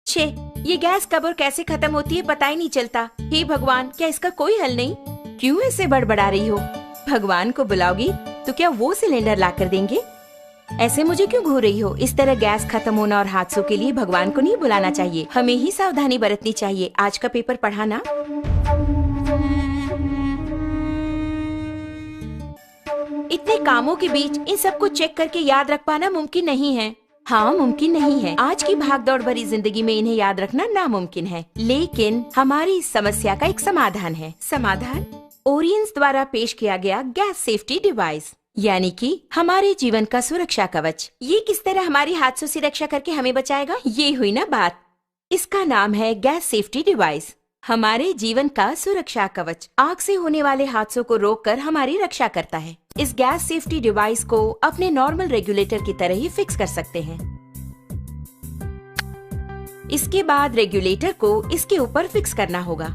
छे, ये गैस कब और कैसे खत्म होती है पता ही नहीं चलता। हे भगवान, क्या इसका कोई हल नहीं? क्यों ऐसे बड़बड़ा रही हो? भगवान को बुलाओगी तो क्या वो सिलेंडर ला कर देंगे? ऐसे मुझे क्यों घूर रही हो? इस तरह गैस खत्म होना और हादसों के लिए भगवान को नहीं बुलाना चाहिए, हमें ही सावधानी बरतनी चाहिए। आज का पेपर पढ़ा ना? इतने कामों के बीच इन सबको चेक करके याद रख पाना मुमकिन नहीं है। हाँ, मुमकिन नहीं है। आज की भागदौड़ भरी जिंदगी में इन्हें याद रखना नामुमकिन है, लेकिन हमारी इस समस्या का एक समाधान है। समाधान ओरियंस द्वारा पेश किया गया गैस सेफ्टी डिवाइस, यानी कि हमारे जीवन का सुरक्षा कवच। ये किस तरह हमारी हादसों से रक्षा करके हमें बचाएगा? ये हुई ना बात। इसका नाम है गैस सेफ्टी डिवाइस, हमारे जीवन का सुरक्षा कवच। आग से होने वाले हादसों को रोककर हमारी रक्षा करता है। इस गैस सेफ्टी डिवाइस को अपने नॉर्मल रेगुलेटर की तरह ही फिक्स कर सकते हैं। इसके बाद रेगुलेटर को इसके ऊपर फिक्स करना होगा।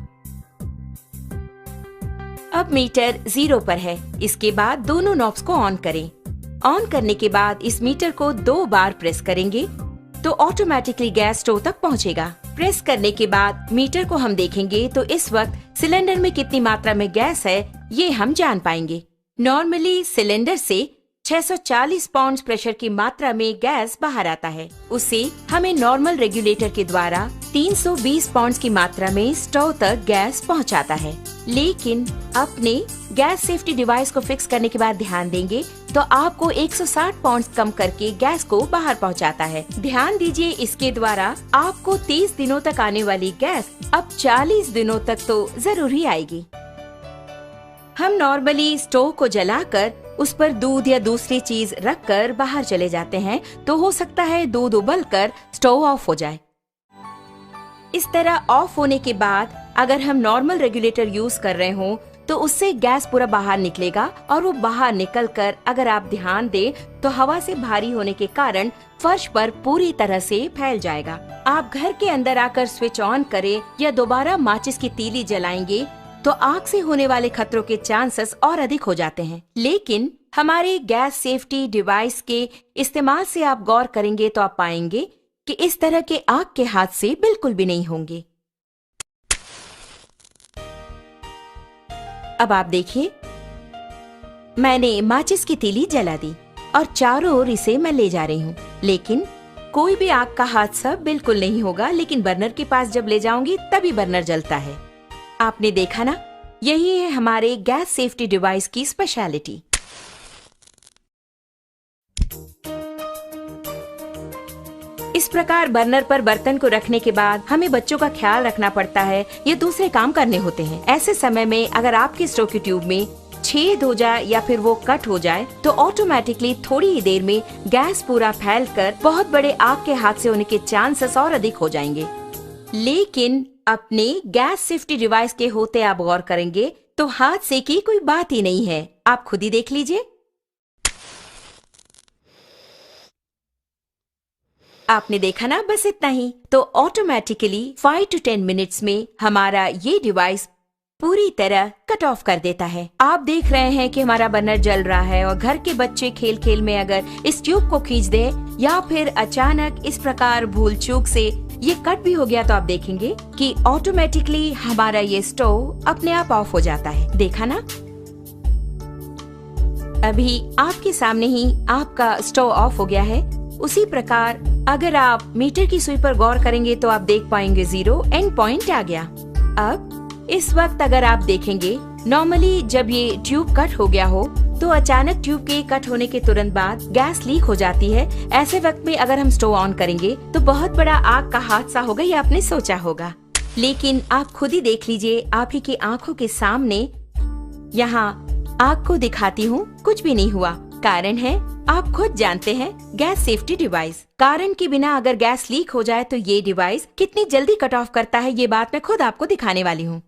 अब मीटर 0 पर है। इसके बाद दोनों नॉब्स को ऑन करें। ऑन करने के बाद इस मीटर को 2 बार प्रेस करेंगे तो ऑटोमेटिकली गैस स्टोव तक पहुंचेगा। प्रेस करने के बाद मीटर को हम देखेंगे तो इस वक्त सिलेंडर में कितनी मात्रा में गैस है ये हम जान पाएंगे। नॉर्मली सिलेंडर से 640 पाउंड प्रेशर की मात्रा में गैस बाहर आता है। उसे हमें नॉर्मल रेगुलेटर के द्वारा 320 पाउंड की मात्रा में स्टोव तक गैस पहुंचाता है। लेकिन अपने गैस सेफ्टी डिवाइस को फिक्स करने के बाद ध्यान देंगे तो आपको 160 पाउंड कम करके गैस को बाहर पहुंचाता है। ध्यान दीजिए, इसके द्वारा आपको 30 दिनों तक आने वाली गैस अब 40 दिनों तक तो जरूर ही आएगी। हम नॉर्मली स्टोव को जलाकर उस पर दूध या दूसरी चीज रखकर बाहर चले जाते हैं तो हो सकता है दूध उबलकर स्टोव ऑफ हो जाए। इस तरह ऑफ होने के बाद अगर हम नॉर्मल रेगुलेटर यूज कर रहे हो तो उससे गैस पूरा बाहर निकलेगा और वो बाहर निकलकर अगर आप ध्यान दें तो हवा से भारी होने के कारण फर्श पर पूरी तरह से फैल जाएगा। आप घर के अंदर आकर स्विच ऑन करें या दोबारा माचिस की तीली जलाएंगे तो आग से होने वाले खतरों के चांसेस और अधिक हो जाते हैं। लेकिन हमारे गैस सेफ्टी डिवाइस के इस्तेमाल से आप गौर करेंगे तो आप पाएंगे कि इस तरह के आग के हादसे बिल्कुल भी नहीं होंगे। अब आप देखिए, मैंने माचिस की तीली जला दी और चारों ओर इसे मैं ले जा रही हूँ, लेकिन कोई भी आग का हादसा बिल्कुल नहीं होगा। लेकिन बर्नर के पास जब ले जाऊंगी तभी बर्नर जलता है। आपने देखा ना, यही है हमारे गैस सेफ्टी डिवाइस की स्पेशलिटी। इस प्रकार बर्नर पर बर्तन को रखने के बाद हमें बच्चों का ख्याल रखना पड़ता है या दूसरे काम करने होते हैं। ऐसे समय में अगर आपके स्टोव की ट्यूब में छेद हो जाए या फिर वो कट हो जाए तो ऑटोमेटिकली थोड़ी ही देर में गैस पूरा फैलकर बहुत बड़े आग के हादसे होने के चांसेस और अधिक हो जाएंगे। लेकिन अपने गैस सेफ्टी डिवाइस के होते आप गौर करेंगे तो हादसे की कोई बात ही नहीं है। आप खुद ही देख लीजिए। आपने देखा ना, बस इतना ही। तो ऑटोमेटिकली 5 to 10 मिनट्स में हमारा ये डिवाइस पूरी तरह कट ऑफ कर देता है। आप देख रहे हैं कि हमारा बर्नर जल रहा है और घर के बच्चे खेल खेल में अगर इस ट्यूब को खींच दे या फिर अचानक इस प्रकार भूल चूक से ये कट भी हो गया तो आप देखेंगे कि ऑटोमेटिकली हमारा ये स्टोव अपने आप ऑफ हो जाता है। देखा ना, अभी आपके सामने ही आपका स्टोव ऑफ हो गया है। उसी प्रकार अगर आप मीटर की सुई पर गौर करेंगे तो आप देख पाएंगे 0 एंड पॉइंट आ गया। अब इस वक्त अगर आप देखेंगे, नॉर्मली जब ये ट्यूब कट हो गया हो तो अचानक ट्यूब के कट होने के तुरंत बाद गैस लीक हो जाती है। ऐसे वक्त में अगर हम स्टोव ऑन करेंगे तो बहुत बड़ा आग का हादसा होगा, ये आपने सोचा होगा। लेकिन आप खुद ही देख लीजिए, आप ही की आंखों के सामने यहाँ आग को दिखाती हूँ, कुछ भी नहीं हुआ। कारण है, आप खुद जानते हैं, गैस सेफ्टी डिवाइस। कारण के बिना अगर गैस लीक हो जाए तो ये डिवाइस कितनी जल्दी कट ऑफ करता है, ये बात मैं खुद आपको दिखाने वाली हूँ।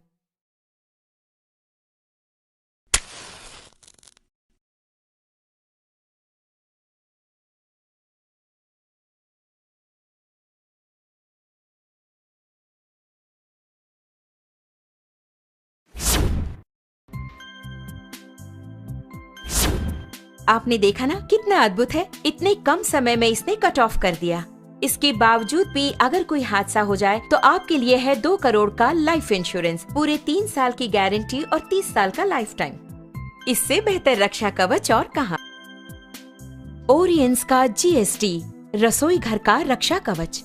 आपने देखा ना कितना अद्भुत है, इतने कम समय में इसने कट ऑफ कर दिया। इसके बावजूद भी अगर कोई हादसा हो जाए तो आपके लिए है 2 करोड़ का लाइफ इंश्योरेंस, पूरे 3 साल की गारंटी और 30 साल का लाइफ टाइम। इससे बेहतर रक्षा कवच और कहाँ। ओरियंस का GST, रसोई घर का रक्षा कवच।